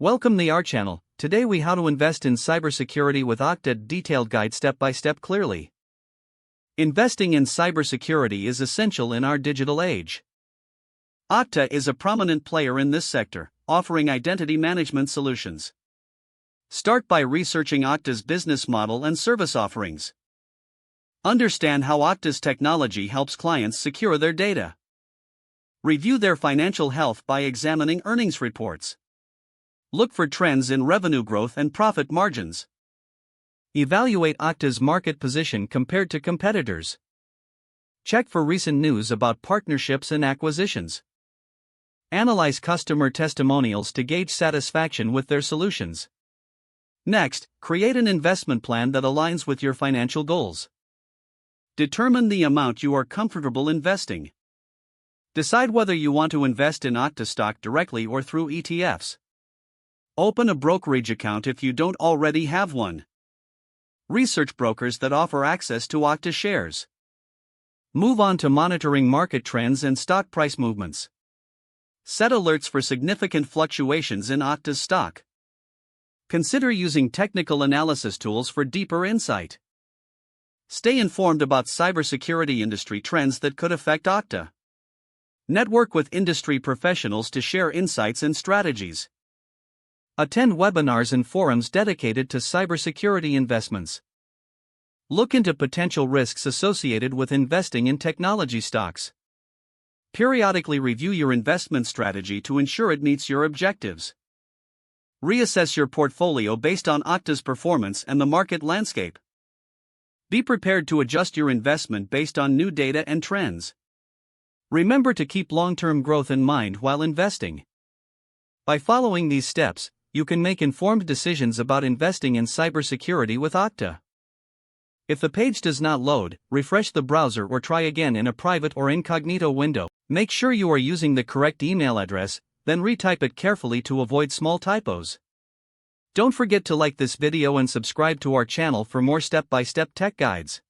Welcome to our channel. Today we how to invest in cybersecurity with Okta detailed guide step by step clearly. Investing in cybersecurity is essential in our digital age. Okta is a prominent player in this sector, offering identity management solutions. Start by researching Okta's business model and service offerings. Understand how Okta's technology helps clients secure their data. Review their financial health by examining earnings reports. Look for trends in revenue growth and profit margins. Evaluate Okta's market position compared to competitors. Check for recent news about partnerships and acquisitions. Analyze customer testimonials to gauge satisfaction with their solutions. Next, create an investment plan that aligns with your financial goals. Determine the amount you are comfortable investing. Decide whether you want to invest in Okta stock directly or through ETFs. Open a brokerage account if you don't already have one. Research brokers that offer access to Okta shares. Move on to monitoring market trends and stock price movements. Set alerts for significant fluctuations in Okta's stock. Consider using technical analysis tools for deeper insight. Stay informed about cybersecurity industry trends that could affect Okta. Network with industry professionals to share insights and strategies. Attend webinars and forums dedicated to cybersecurity investments. Look into potential risks associated with investing in technology stocks. Periodically review your investment strategy to ensure it meets your objectives. Reassess your portfolio based on Okta's performance and the market landscape. Be prepared to adjust your investment based on new data and trends. Remember to keep long-term growth in mind while investing. By following these steps, you can make informed decisions about investing in cybersecurity with Okta. If the page does not load, refresh the browser or try again in a private or incognito window. Make sure you are using the correct email address, then retype it carefully to avoid small typos. Don't forget to like this video and subscribe to our channel for more step-by-step tech guides.